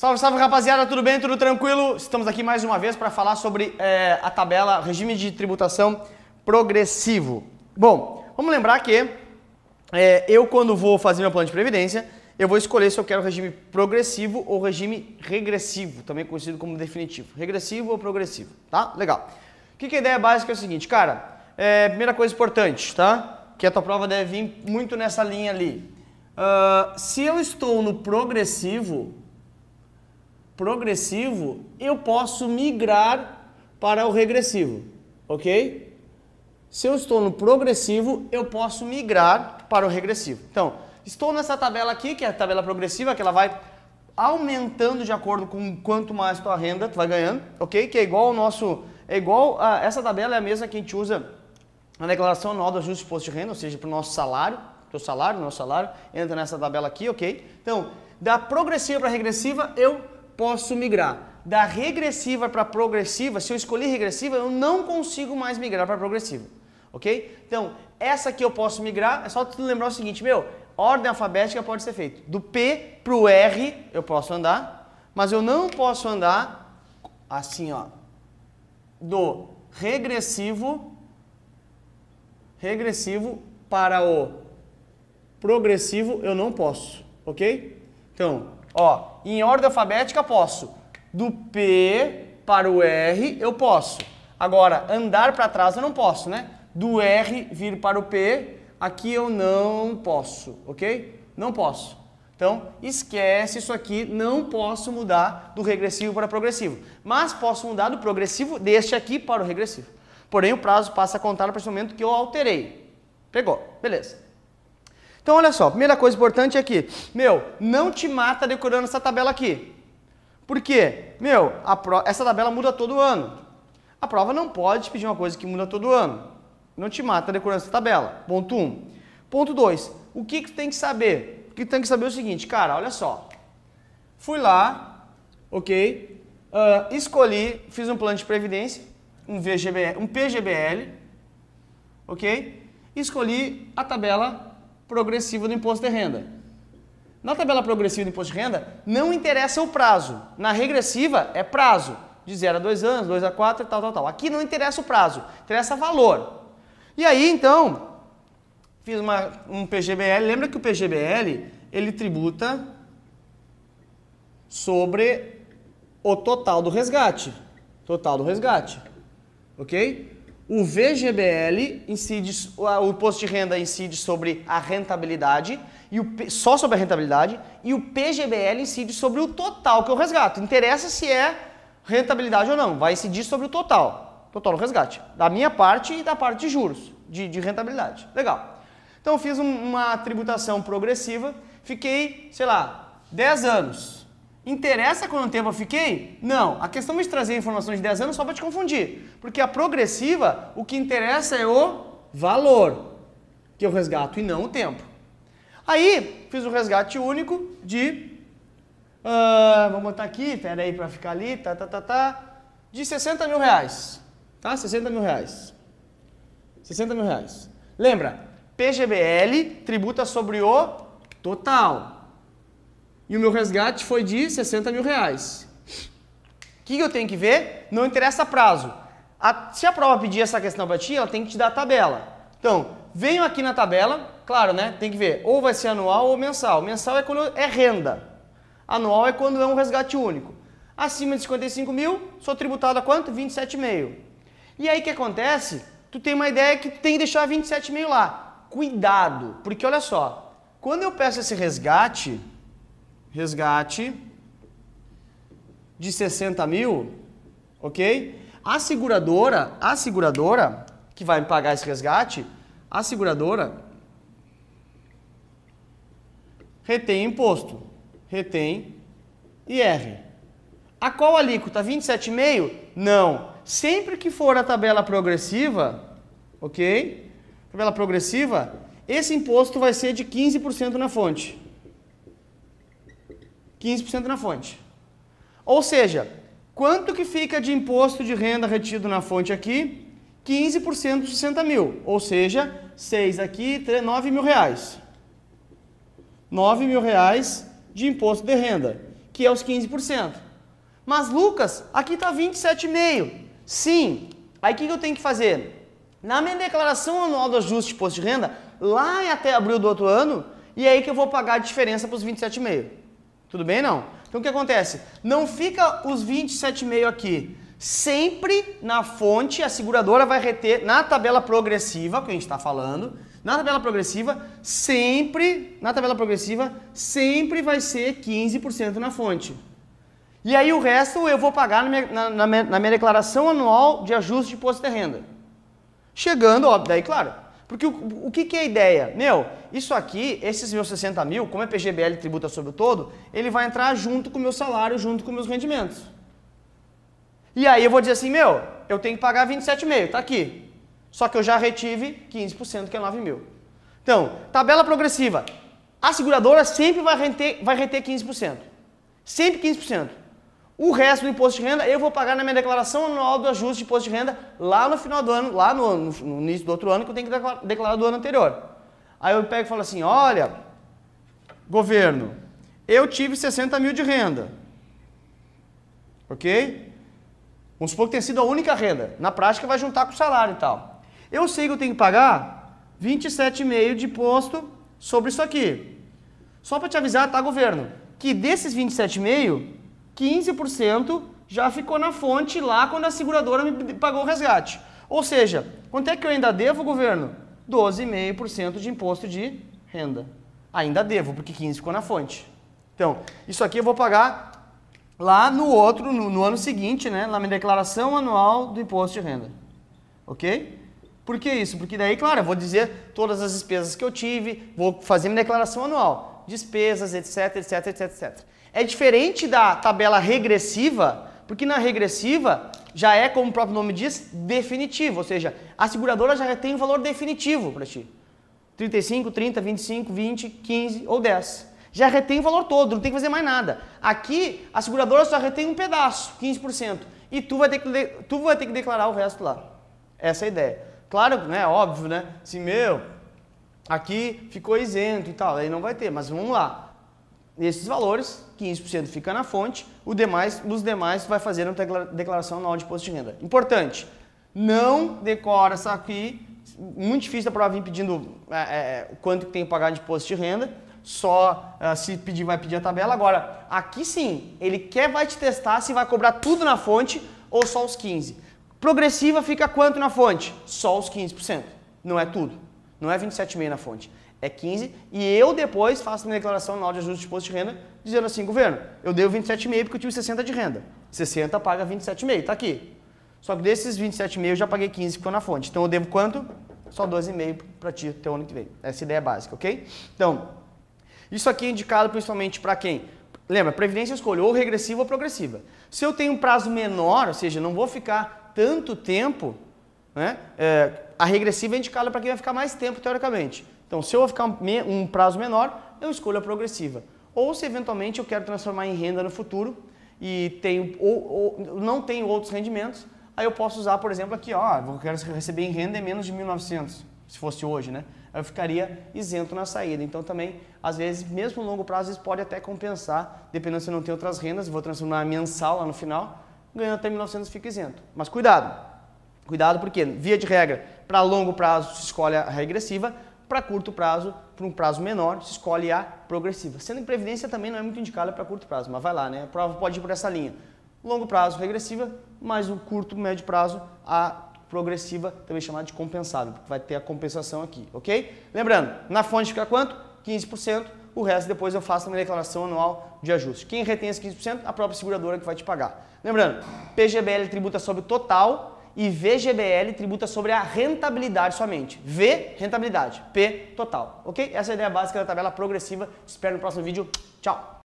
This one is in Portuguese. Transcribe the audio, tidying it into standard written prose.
Salve, salve rapaziada, tudo bem? Tudo tranquilo? Estamos aqui mais uma vez para falar sobre a tabela regime de tributação progressivo. Bom, vamos lembrar que eu quando vou fazer meu plano de previdência, eu vou escolher se eu quero regime progressivo ou regime regressivo, também conhecido como definitivo. Regressivo ou progressivo, tá? Legal. O que a ideia básica é o seguinte, cara, primeira coisa importante, tá? Que a tua prova deve vir muito nessa linha ali. Se eu estou no progressivo, eu posso migrar para o regressivo, ok? Se eu estou no progressivo, eu posso migrar para o regressivo. Então, estou nessa tabela aqui, que é a tabela progressiva, que ela vai aumentando de acordo com quanto mais tua renda tu vai ganhando, ok? Que é igual ao nosso, essa tabela é a mesma que a gente usa na declaração anual do ajuste de imposto de renda, ou seja, para o nosso salário, nosso salário, entra nessa tabela aqui, ok? Então, da progressiva para regressiva, eu posso migrar. Da regressiva para progressiva, se eu escolher regressiva, eu não consigo mais migrar para progressiva, ok? Então, essa aqui eu posso migrar, é só tu lembrar o seguinte, ordem alfabética pode ser feita. Do P para o R eu posso andar, mas eu não posso andar assim, ó, do regressivo para o progressivo eu não posso, ok? Então, ó, em ordem alfabética posso. Do P para o R eu posso. Agora, andar para trás eu não posso, né? Do R vir para o P, aqui eu não posso, ok? Não posso. Então, esquece isso aqui, não posso mudar do regressivo para progressivo. Mas posso mudar do progressivo deste aqui para o regressivo. Porém, o prazo passa a contar a partir do momento que eu alterei. Pegou, beleza. Então, olha só, primeira coisa importante é que, não te mata decorando essa tabela aqui. Por quê? Essa tabela muda todo ano. A prova não pode pedir uma coisa que muda todo ano. Não te mata decorando essa tabela. Ponto 1. Ponto 2. O que tu tem que saber? O que tu tem que saber é o seguinte, cara, olha só. Fui lá, ok? Escolhi, fiz um plano de previdência, um PGBL, ok? Escolhi a tabela progressiva do imposto de renda. Na tabela progressiva do imposto de renda, não interessa o prazo. Na regressiva, é prazo. De 0 a 2 anos, 2 a 4 e tal. Aqui não interessa o prazo, interessa valor. E aí, então, fiz um PGBL. Lembra que o PGBL, ele tributa sobre o total do resgate. Total do resgate. Ok? O VGBL incide, o imposto de renda incide sobre a rentabilidade, só sobre a rentabilidade, e o PGBL incide sobre o total que eu resgato. Interessa se é rentabilidade ou não, vai incidir sobre o total do resgate, da minha parte e da parte de juros, de rentabilidade. Legal. Então eu fiz uma tributação progressiva, fiquei, sei lá, 10 anos. Interessa quanto tempo eu fiquei? Não. A questão de trazer informações de 10 anos só para te confundir. Porque a progressiva, o que interessa é o valor que eu resgato e não o tempo. Aí, fiz o resgate único de... vamos botar aqui, pera aí para ficar ali, de 60 mil reais. Tá? 60 mil reais. 60 mil reais. Lembra, PGBL tributa sobre o total. E o meu resgate foi de 60 mil reais. O que eu tenho que ver? Não interessa prazo. Se a prova pedir essa questão para ti, ela tem que te dar a tabela. Então, venho aqui na tabela, claro, né? Tem que ver, ou vai ser anual ou mensal. Mensal é quando é renda. Anual é quando é um resgate único. Acima de 55 mil, sou tributado a quanto? 27,5. E aí o que acontece? Tu tem uma ideia que tu tem que deixar 27,5 lá. Cuidado, porque olha só, quando eu peço esse resgate de 60 mil, ok? A seguradora que vai me pagar esse resgate, a seguradora retém imposto, retém IR. A qual alíquota? 27,5? Não. Sempre que for a tabela progressiva, ok? Tabela progressiva, esse imposto vai ser de 15% na fonte. 15% na fonte. Ou seja, quanto que fica de imposto de renda retido na fonte aqui? 15% de 60 mil. Ou seja, 6 aqui, 9 mil reais. 9 mil reais de imposto de renda. que é os 15%. Mas, Lucas, aqui está 27,5%. Sim. Aí o que eu tenho que fazer? Na minha declaração anual do ajuste de imposto de renda, lá até abril do outro ano, e aí que eu vou pagar a diferença para os 27,5%. Tudo bem, não? Então o que acontece? Não fica os 27,5% aqui. Sempre na fonte a seguradora vai reter, na tabela progressiva, que a gente está falando, na tabela progressiva sempre vai ser 15% na fonte. E aí o resto eu vou pagar na minha declaração anual de ajuste de imposto de renda. Chegando, ó, daí claro, porque o que é a ideia? Meu, isso aqui, esses meus 60 mil, como é PGBL tributa sobre o todo, ele vai entrar junto com o meu salário, junto com meus rendimentos. E aí eu vou dizer assim, meu, eu tenho que pagar 27,5, tá aqui. Só que eu já retive 15%, que é 9 mil. Então, tabela progressiva. A seguradora sempre vai reter 15%. Sempre 15%. O resto do imposto de renda eu vou pagar na minha declaração anual do ajuste de imposto de renda lá no final do ano, lá no início do outro ano, que eu tenho que declarar do ano anterior. Aí eu pego e falo assim, olha, governo, eu tive 60 mil de renda. Ok? Vamos supor que tenha sido a única renda. Na prática vai juntar com o salário e tal. Eu sei que eu tenho que pagar 27,5 de imposto sobre isso aqui. Só para te avisar, tá, governo? Que desses 27,5, 15% já ficou na fonte lá quando a seguradora me pagou o resgate. Ou seja, quanto é que eu ainda devo, governo? 12,5% de imposto de renda. Ainda devo, porque 15 ficou na fonte. Então, isso aqui eu vou pagar lá no ano seguinte, né, na minha declaração anual do imposto de renda. Ok? Por que isso? Porque daí, claro, eu vou dizer todas as despesas que eu tive, vou fazer minha declaração anual. Despesas, etc, etc, etc, etc. É diferente da tabela regressiva, porque na regressiva já é, como o próprio nome diz, definitivo. Ou seja, a seguradora já tem um valor definitivo para ti. 35, 30, 25, 20, 15 ou 10. Já retém o valor todo, não tem que fazer mais nada. Aqui, a seguradora só retém um pedaço, 15%. E tu vai ter que declarar o resto lá. Essa é a ideia. Claro, né, óbvio, né? Se, meu, aqui ficou isento e tal, aí não vai ter, mas vamos lá. Esses valores, 15% fica na fonte, os demais vai fazer uma declaração anual de imposto de renda. Importante, não decora essa aqui, muito difícil da prova vir pedindo quanto que tem que pagar de imposto de renda, só se pedir, vai pedir a tabela. Agora, aqui sim, ele vai te testar se vai cobrar tudo na fonte ou só os 15%. Progressiva fica quanto na fonte? Só os 15%, não é tudo, não é 27,5% na fonte. É 15%, e eu depois faço minha declaração anual de ajuste de imposto de renda, dizendo assim, governo, eu devo 27,5 porque eu tive 60 de renda. 60 paga 27,5, tá aqui. Só que desses 27,5 eu já paguei 15 que ficou na fonte. Então eu devo quanto? Só 12,5 para ti até o ano que vem. Essa é a ideia básica, ok? Então, isso aqui é indicado principalmente para quem? Lembra, previdência eu escolho ou regressiva ou progressiva. Se eu tenho um prazo menor, ou seja, não vou ficar tanto tempo, né? A regressiva é indicada para quem vai ficar mais tempo, teoricamente. Então, se eu vou ficar um prazo menor, eu escolho a progressiva. Ou se eventualmente eu quero transformar em renda no futuro e não tenho outros rendimentos, aí eu posso usar, por exemplo, aqui, ó, eu quero receber em renda menos de 1.900, se fosse hoje, né? Aí eu ficaria isento na saída. Então também, às vezes, mesmo no longo prazo, isso pode até compensar, dependendo se eu não tenho outras rendas, vou transformar mensal lá no final, ganhando até 1.900 fica isento. Mas cuidado! Cuidado porque, via de regra, para longo prazo se escolhe a regressiva, para curto prazo, para um prazo menor, se escolhe a progressiva. Sendo que previdência também não é muito indicada para curto prazo, mas vai lá, né? A prova pode ir por essa linha. Longo prazo, regressiva, mas o curto, médio prazo, a progressiva, também chamada de compensável, porque vai ter a compensação aqui, ok? Lembrando, na fonte fica quanto? 15%, o resto depois eu faço a minha declaração anual de ajuste. Quem retém esse 15%? A própria seguradora que vai te pagar. Lembrando, PGBL tributa sobre o total, e VGBL tributa sobre a rentabilidade somente. V, rentabilidade. P, total. Ok? Essa é a ideia básica da tabela progressiva. Espero no próximo vídeo. Tchau!